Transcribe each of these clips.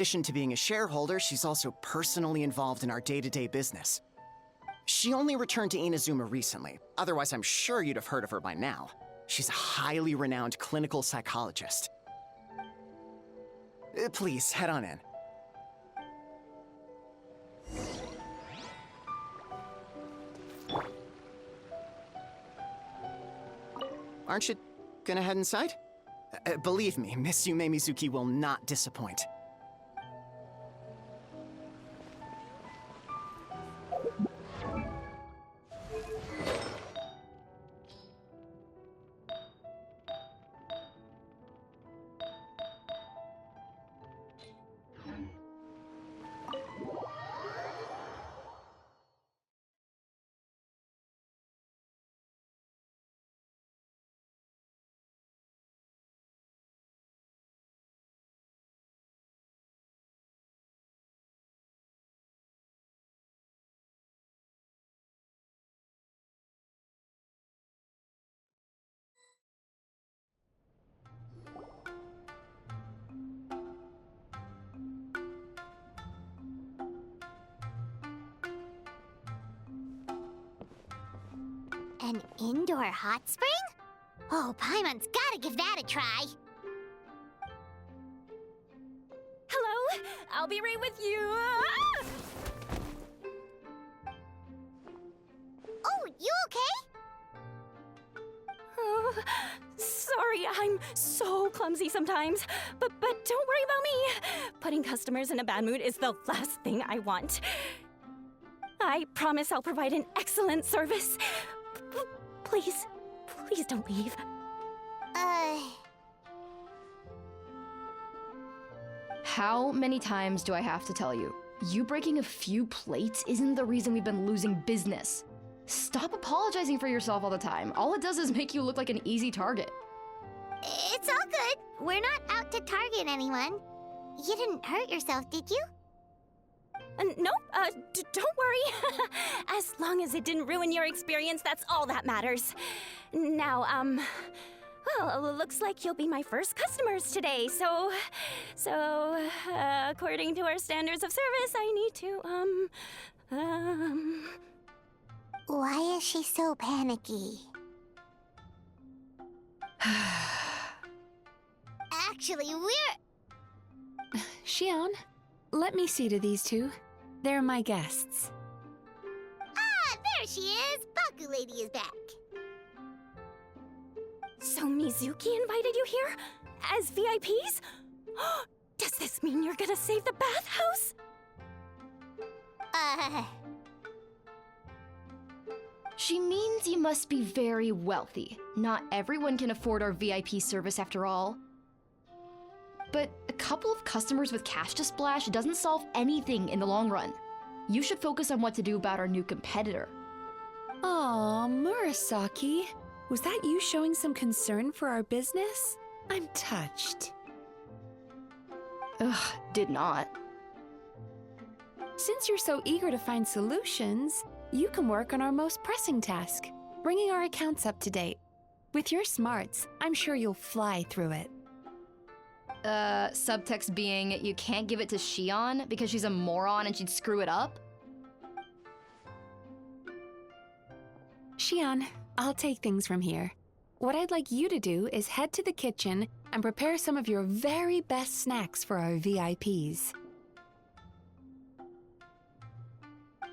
addition to being a shareholder, she's also personally involved in our day-to-day business. She only returned to Inazuma recently, otherwise I'm sure you'd have heard of her by now. She's a highly renowned clinical psychologist. Please, head on in. Aren't you gonna head inside? Believe me, Miss Yume Mizuki will not disappoint. An indoor hot spring? Oh, Paimon's gotta give that a try. Hello, I'll be right with you. Ah! Oh, you okay? Oh, sorry, I'm so clumsy sometimes. But don't worry about me. Putting customers in a bad mood is the last thing I want. I promise I'll provide an excellent service. Please, please don't leave. How many times do I have to tell you? You breaking a few plates isn't the reason we've been losing business. Stop apologizing for yourself all the time. All it does is make you look like an easy target. It's all good. We're not out to target anyone. You didn't hurt yourself, did you? Nope, don't worry. As long as it didn't ruin your experience, that's all that matters. Now, well, looks like you'll be my first customers today, so, according to our standards of service, I need to, Why is she so panicky? Actually, we're... Xion, let me see to these two. They're my guests. Ah, there she is! Baku Lady is back. So Mizuki invited you here? As VIPs? Does this mean you're gonna save the bathhouse? She means you must be very wealthy. Not everyone can afford our VIP service after all. But a couple of customers with cash to splash doesn't solve anything in the long run. You should focus on what to do about our new competitor. Aw, Murasaki. Was that you showing some concern for our business? I'm touched. Ugh, did not. Since you're so eager to find solutions, you can work on our most pressing task, bringing our accounts up to date. With your smarts, I'm sure you'll fly through it. Subtext being, you can't give it to Xion because she's a moron and she'd screw it up? Xion, I'll take things from here. What I'd like you to do is head to the kitchen and prepare some of your very best snacks for our VIPs.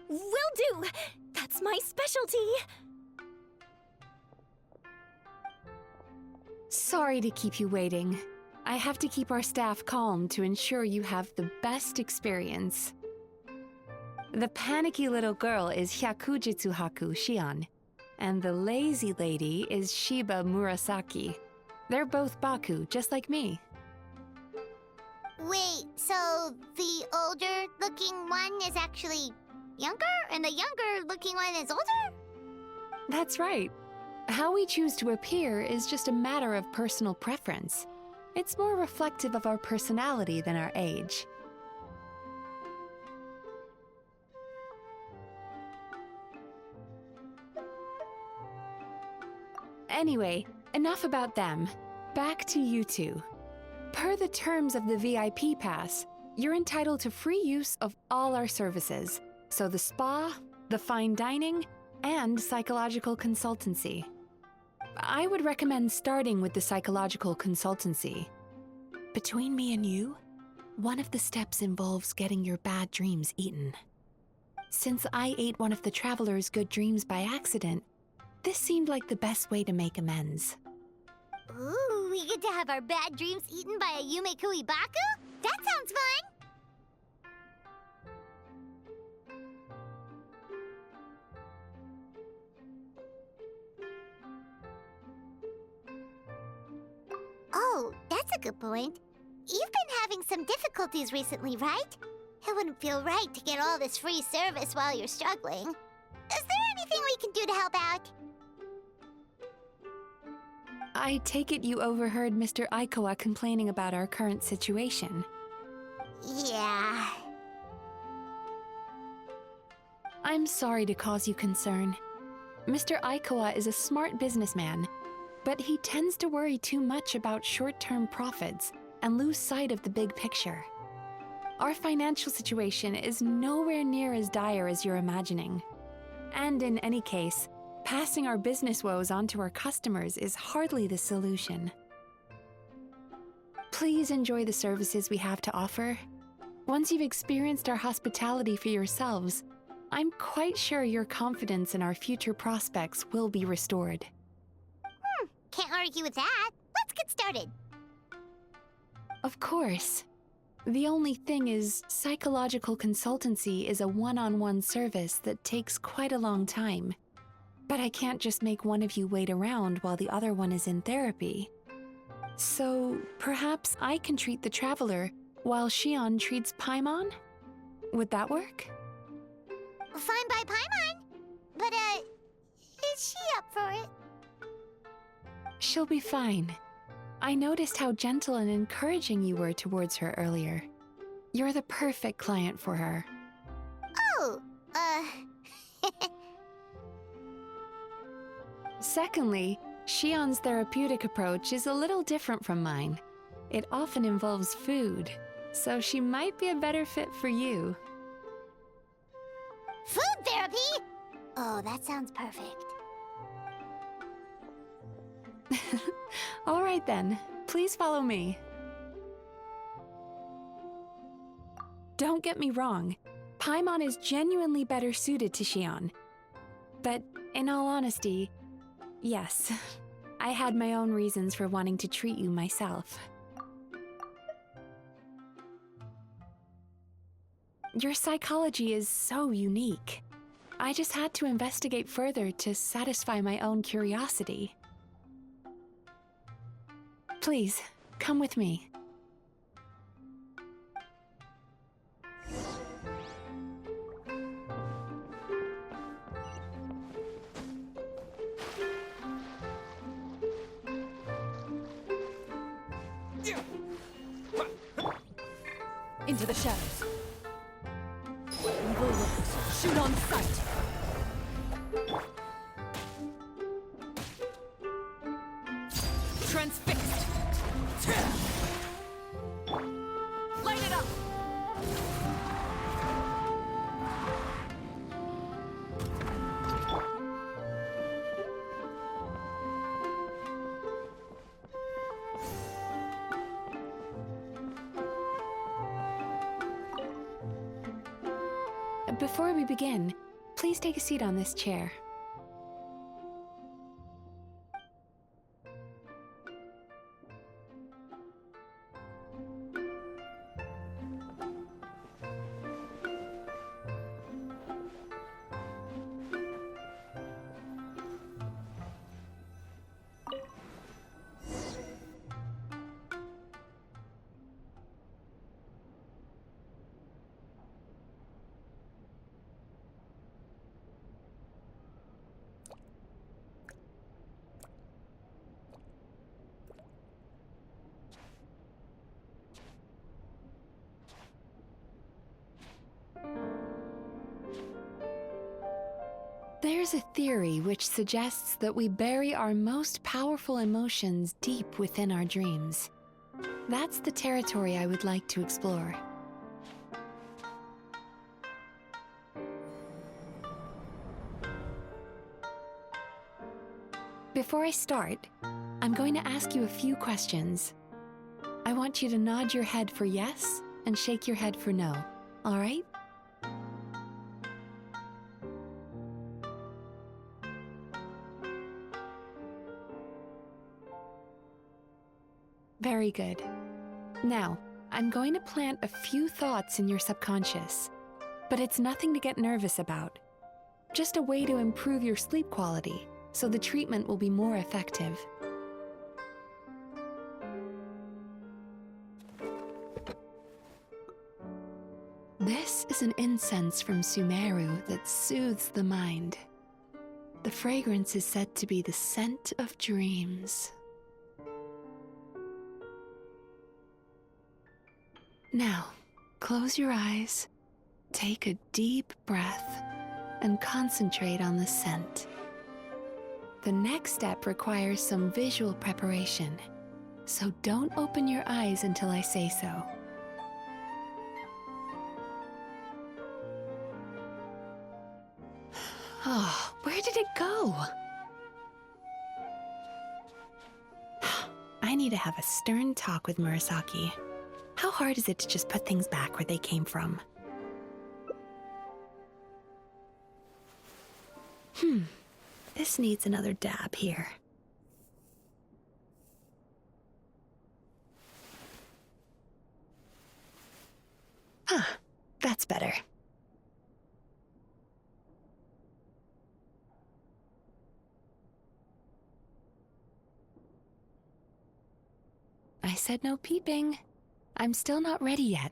Will do! That's my specialty! Sorry to keep you waiting. I have to keep our staff calm to ensure you have the best experience. The panicky little girl is Hyakujitsu Haku Xion, and the lazy lady is Shiba Murasaki. They're both Baku, just like me. Wait, so the older-looking one is actually younger, and the younger-looking one is older? That's right. How we choose to appear is just a matter of personal preference. It's more reflective of our personality than our age. Anyway, enough about them. Back to you two. Per the terms of the VIP pass, you're entitled to free use of all our services. So the spa, the fine dining, and psychological consultancy. I would recommend starting with the psychological consultancy. Between me and you, one of the steps involves getting your bad dreams eaten. Since I ate one of the traveler's good dreams by accident, this seemed like the best way to make amends. Ooh, we get to have our bad dreams eaten by a Yume Kuibaku? That sounds fun! Oh, that's a good point. You've been having some difficulties recently, right? It wouldn't feel right to get all this free service while you're struggling. Is there anything we can do to help out? I take it you overheard Mr. Aikawa complaining about our current situation. Yeah. I'm sorry to cause you concern. Mr. Aikawa is a smart businessman, but he tends to worry too much about short-term profits and lose sight of the big picture. Our financial situation is nowhere near as dire as you're imagining. And in any case, passing our business woes on to our customers is hardly the solution. Please enjoy the services we have to offer. Once you've experienced our hospitality for yourselves, I'm quite sure your confidence in our future prospects will be restored. Can't argue with that. Let's get started. Of course. The only thing is, psychological consultancy is a one-on-one service that takes quite a long time. But I can't just make one of you wait around while the other one is in therapy. So, perhaps I can treat the traveler while Shion treats Paimon? Would that work? Fine by Paimon. But, is she up for it? She'll be fine. I noticed how gentle and encouraging you were towards her earlier. You're the perfect client for her. Oh, Secondly, Shion's therapeutic approach is a little different from mine. It often involves food, so she might be a better fit for you. food therapy? Oh, that sounds perfect. All right then, please follow me. Don't get me wrong, Paimon is genuinely better suited to Shion. But in all honesty, yes, I had my own reasons for wanting to treat you myself. Your psychology is so unique. I just had to investigate further to satisfy my own curiosity. Please, come with me. Into the shadows. Evil looks. Shoot on sight. Transfixed. Light it up. Before we begin, please take a seat on this chair. There's a theory which suggests that we bury our most powerful emotions deep within our dreams. That's the territory I would like to explore. Before I start, I'm going to ask you a few questions. I want you to nod your head for yes and shake your head for no, all right? Very good. Now, I'm going to plant a few thoughts in your subconscious, but it's nothing to get nervous about. Just a way to improve your sleep quality, so the treatment will be more effective. This is an incense from Sumeru that soothes the mind. The fragrance is said to be the scent of dreams. Now, close your eyes, take a deep breath, and concentrate on the scent. The next step requires some visual preparation, so don't open your eyes until I say so. Oh, where did it go? I need to have a stern talk with Murasaki. How hard is it to just put things back where they came from? This needs another dab here. That's better. I said no peeping. I'm still not ready yet.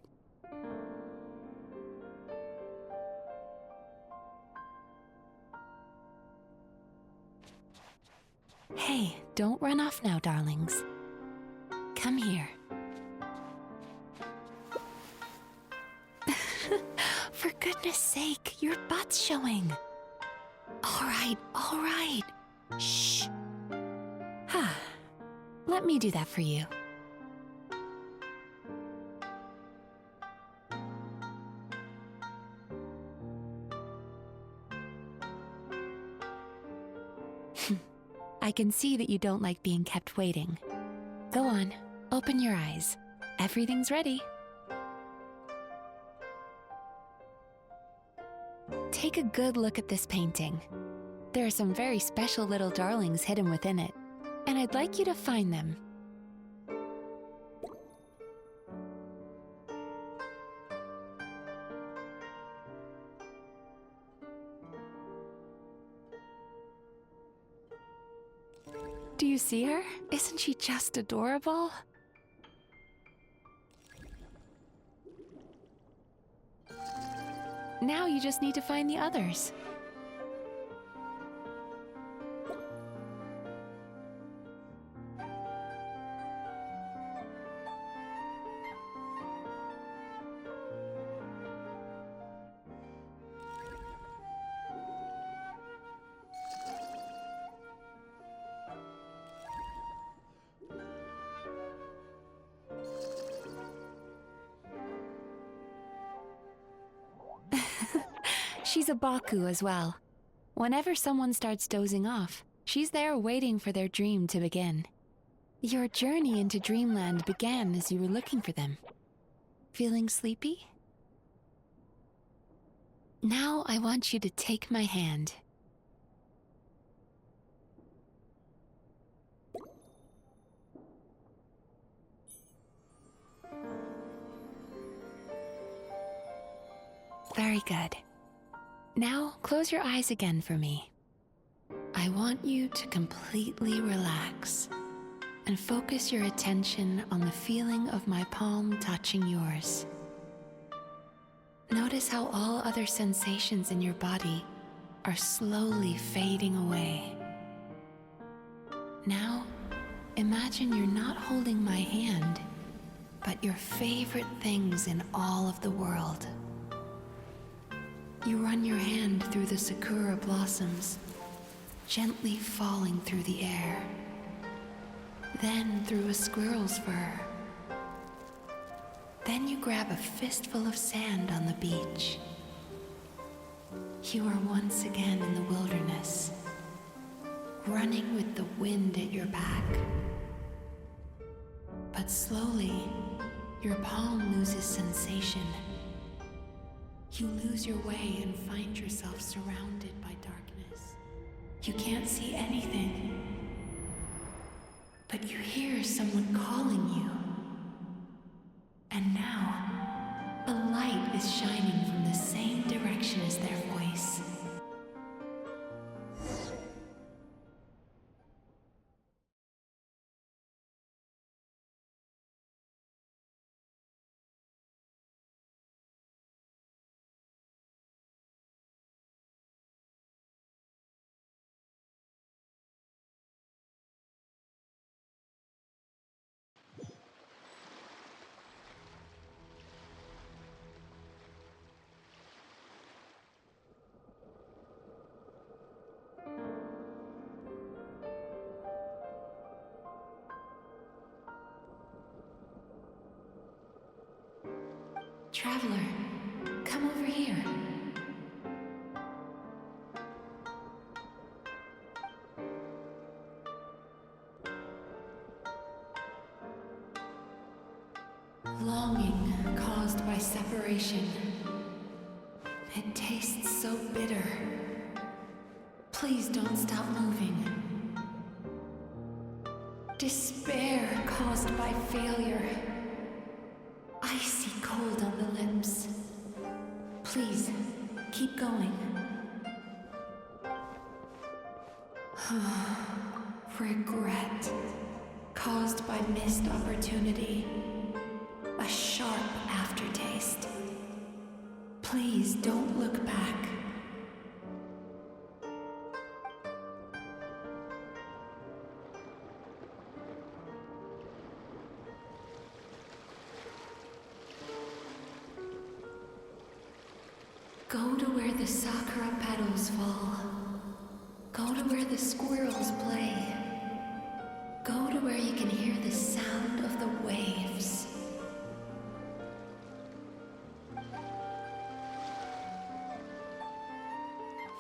Hey, don't run off now, darlings. Come here. For goodness sake, your butt's showing. All right. Shh. Let me do that for you. I can see that you don't like being kept waiting. Go on, open your eyes. Everything's ready. Take a good look at this painting. There are some very special little darlings hidden within it, and I'd like you to find them. Do you see her? Isn't she just adorable? Now you just need to find the others. She's a Baku as well. Whenever someone starts dozing off, she's there waiting for their dream to begin. Your journey into Dreamland began as you were looking for them. Feeling sleepy? Now I want you to take my hand. Very good. Now, close your eyes again for me. I want you to completely relax and focus your attention on the feeling of my palm touching yours. Notice how all other sensations in your body are slowly fading away. Now, imagine you're not holding my hand, but your favorite things in all of the world. You run your hand through the sakura blossoms, gently falling through the air. Then through a squirrel's fur. Then you grab a fistful of sand on the beach. You are once again in the wilderness, running with the wind at your back. But slowly, your palm loses sensation. You lose your way and find yourself surrounded by darkness. You can't see anything, but you hear someone calling you. And now, a light is shining from the same direction as their voice. Traveler, come over here. Longing caused by separation. It tastes so bitter. Please don't stop moving. Despair caused by failure. Icy cold on the lips. Please, keep going. Regret, caused by missed opportunity. A sharp aftertaste. Please don't look back. Go to where the sakura petals fall. Go to where the squirrels play. Go to where you can hear the sound of the waves.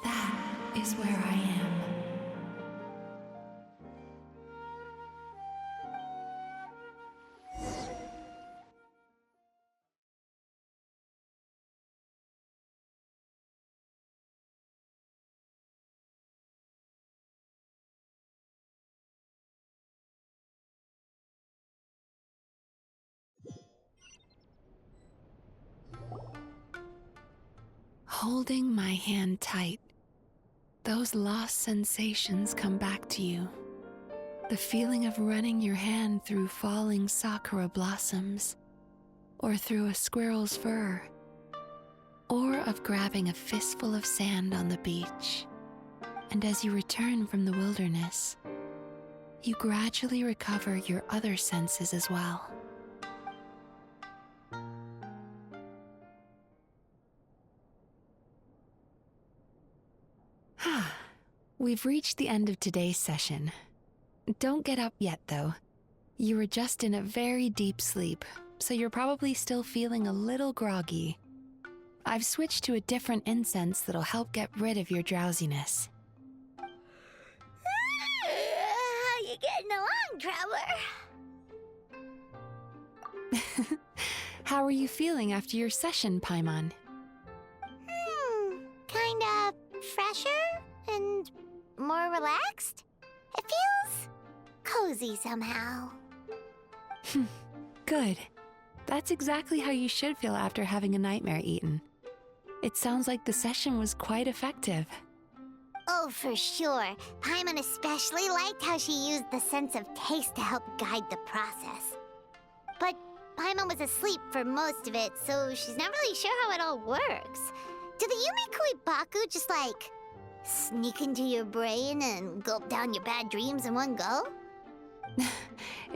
That is where I am. Holding my hand tight, those lost sensations come back to you. The feeling of running your hand through falling sakura blossoms, or through a squirrel's fur, or of grabbing a fistful of sand on the beach. And as you return from the wilderness, you gradually recover your other senses as well. We've reached the end of today's session. Don't get up yet, though. You were just in a very deep sleep, so you're probably still feeling a little groggy. I've switched to a different incense that'll help get rid of your drowsiness. How you getting along, Traveler? How are you feeling after your session, Paimon? Kinda fresher and more relaxed? It feels cozy somehow. Good. That's exactly how you should feel after having a nightmare eaten. It sounds like the session was quite effective. Oh, for sure. Paimon especially liked how she used the sense of taste to help guide the process. But Paimon was asleep for most of it, so she's not really sure how it all works. Do the Yumi Kuibaku just like sneak into your brain and gulp down your bad dreams in one go?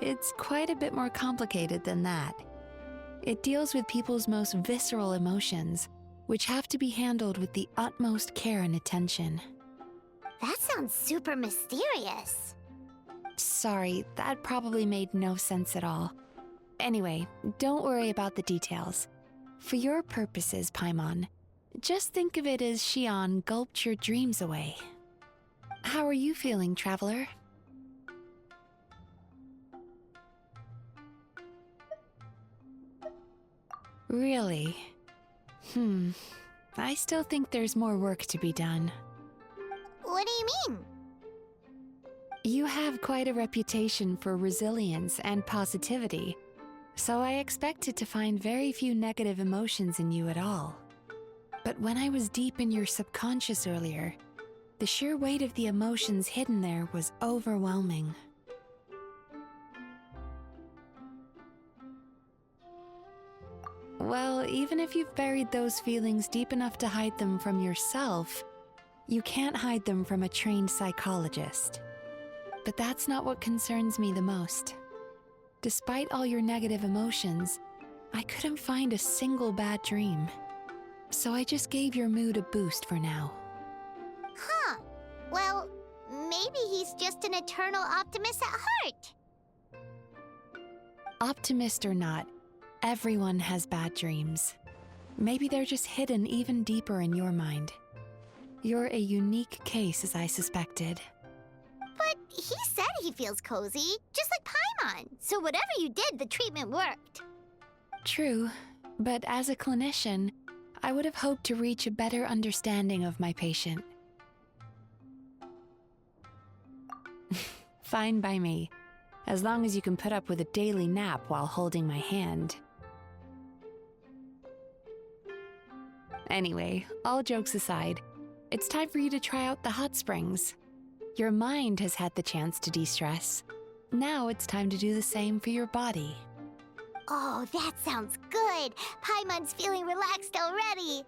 It's quite a bit more complicated than that. It deals with people's most visceral emotions, which have to be handled with the utmost care and attention. That sounds super mysterious. Sorry, that probably made no sense at all. Anyway, don't worry about the details. For your purposes, Paimon, just think of it as Xion gulped your dreams away. How are you feeling, traveler? Really? I still think there's more work to be done. What do you mean? You have quite a reputation for resilience and positivity, so I expected to find very few negative emotions in you at all. But when I was deep in your subconscious earlier, the sheer weight of the emotions hidden there was overwhelming. Well, even if you've buried those feelings deep enough to hide them from yourself, you can't hide them from a trained psychologist. But that's not what concerns me the most. Despite all your negative emotions, I couldn't find a single bad dream. So I just gave your mood a boost for now. Huh. Well, maybe he's just an eternal optimist at heart. Optimist or not, everyone has bad dreams. Maybe they're just hidden even deeper in your mind. You're a unique case, as I suspected. But he said he feels cozy, just like Paimon. So whatever you did, the treatment worked. True, but as a clinician, I would have hoped to reach a better understanding of my patient. Fine by me, as long as you can put up with a daily nap while holding my hand. Anyway, all jokes aside, it's time for you to try out the hot springs. Your mind has had the chance to de-stress. Now it's time to do the same for your body. Oh, that sounds good. Paimon's feeling relaxed already.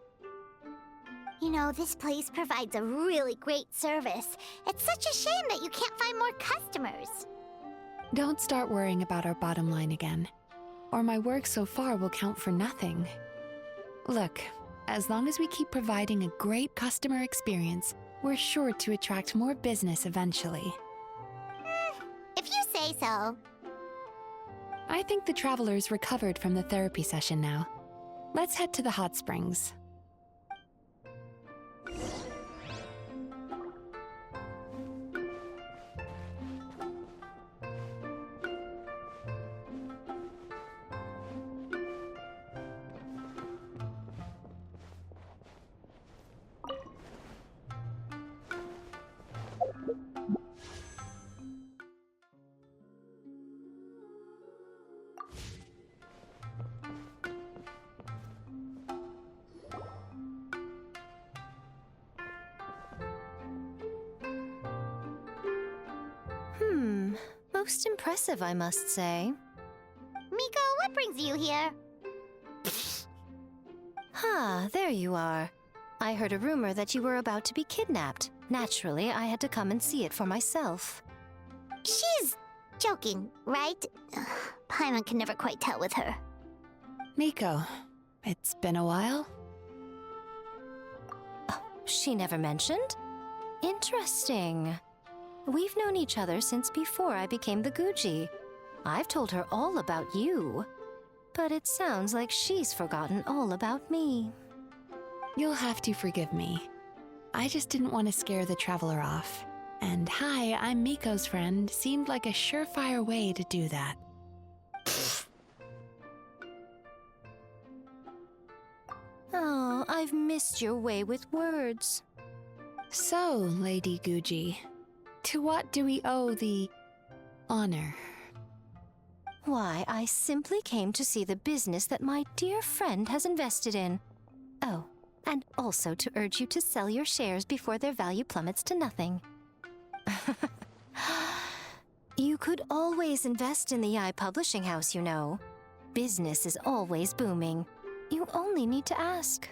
You know, this place provides a really great service. It's such a shame that you can't find more customers. Don't start worrying about our bottom line again, or my work so far will count for nothing. Look, as long as we keep providing a great customer experience, we're sure to attract more business eventually. If you say so. I think the traveler's recovered from the therapy session now. Let's head to the hot springs. Most impressive, I must say. Miko, what brings you here? There you are. I heard a rumor that you were about to be kidnapped. Naturally, I had to come and see it for myself. She's joking, right? Paimon can never quite tell with her. Miko, it's been a while? She never mentioned? Interesting. We've known each other since before I became the Guji. I've told her all about you. But it sounds like she's forgotten all about me. You'll have to forgive me. I just didn't want to scare the traveler off. And hi, I'm Miko's friend seemed like a surefire way to do that. Oh, I've missed your way with words. So, Lady Guji, to what do we owe the honor? Why, I simply came to see the business that my dear friend has invested in. Oh, and also to urge you to sell your shares before their value plummets to nothing. You could always invest in the publishing house, you know. Business is always booming. You only need to ask.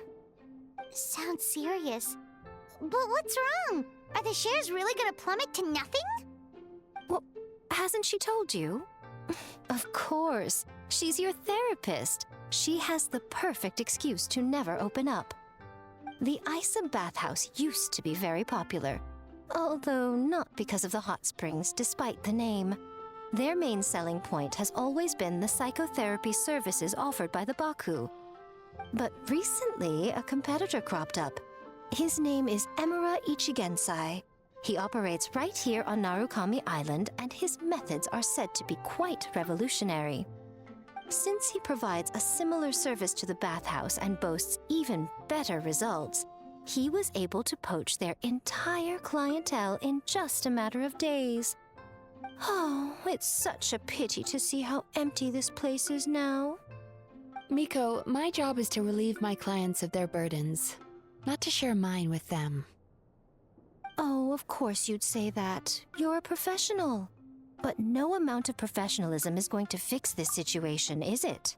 Sounds serious. But what's wrong? Are the shares really gonna plummet to nothing? Well, hasn't she told you? Of course. She's your therapist. She has the perfect excuse to never open up. The Isa bathhouse used to be very popular, although not because of the hot springs, despite the name. Their main selling point has always been the psychotherapy services offered by the Baku. But recently, a competitor cropped up. His name is Emura Ichigensai. He operates right here on Narukami Island, and his methods are said to be quite revolutionary. Since he provides a similar service to the bathhouse and boasts even better results, he was able to poach their entire clientele in just a matter of days. Oh, it's such a pity to see how empty this place is now. Miko, my job is to relieve my clients of their burdens, not to share mine with them. Oh, of course you'd say that. You're a professional. But no amount of professionalism is going to fix this situation, is it?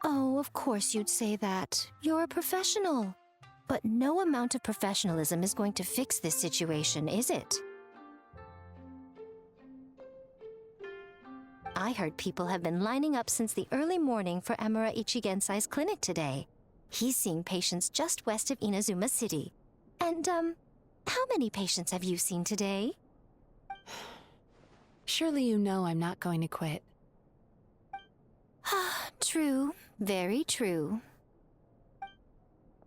Oh, of course you'd say that. You're a professional. But no amount of professionalism is going to fix this situation, is it? I heard people have been lining up since the early morning for Amara Ichigensai's clinic today. He's seeing patients just west of Inazuma City. And, how many patients have you seen today? Surely you know I'm not going to quit. True. Very true.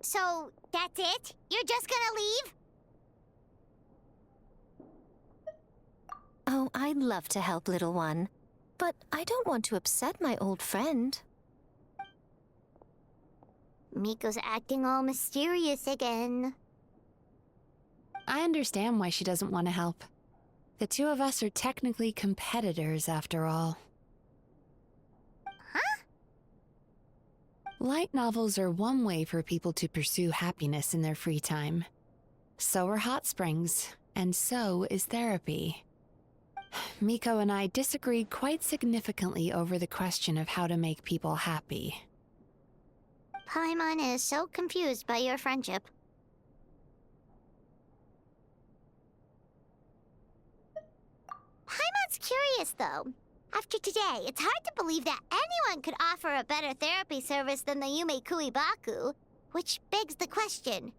So, that's it? You're just gonna leave? Oh, I'd love to help, little one. But I don't want to upset my old friend. Miko's acting all mysterious again. I understand why she doesn't want to help. The two of us are technically competitors, after all. Huh? Light novels are one way for people to pursue happiness in their free time. So are hot springs, and so is therapy. Miko and I disagreed quite significantly over the question of how to make people happy. Paimon is so confused by your friendship. Paimon's curious, though. After today, it's hard to believe that anyone could offer a better therapy service than the Yume Kuibaku, which begs the question,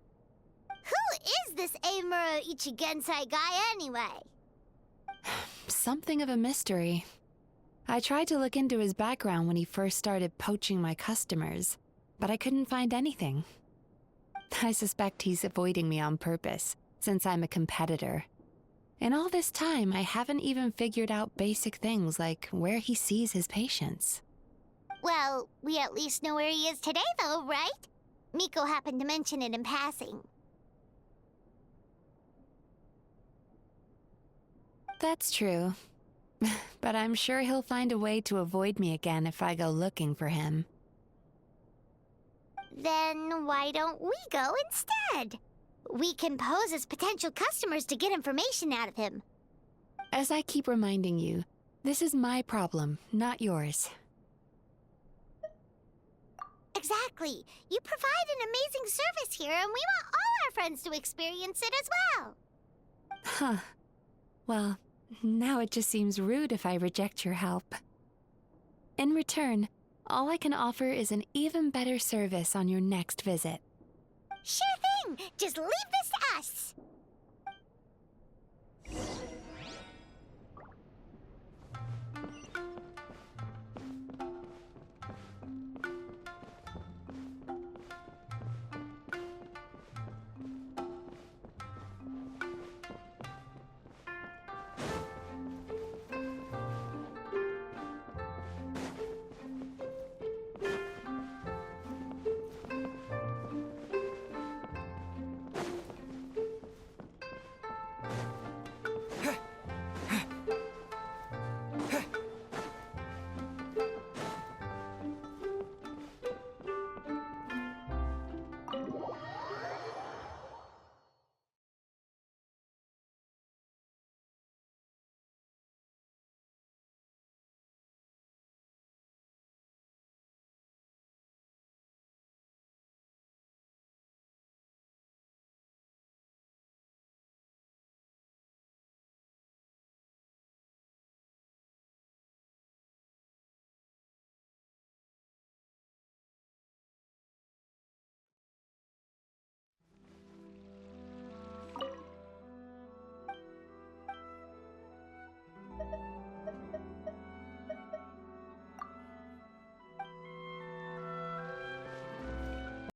who is this Amuro Ichigensai guy anyway? Something of a mystery. I tried to look into his background when he first started poaching my customers, but I couldn't find anything. I suspect he's avoiding me on purpose, since I'm a competitor. In all this time, I haven't even figured out basic things like where he sees his patients. Well, we at least know where he is today, though, right? Miko happened to mention it in passing. That's true. But I'm sure he'll find a way to avoid me again if I go looking for him. Then why don't we go instead? We can pose as potential customers to get information out of him. As I keep reminding you, this is my problem, not yours. Exactly. You provide an amazing service here, and we want all our friends to experience it as well. Huh. Well, now it just seems rude if I reject your help. In return, all I can offer is an even better service on your next visit. Sure thing. Just leave this to us.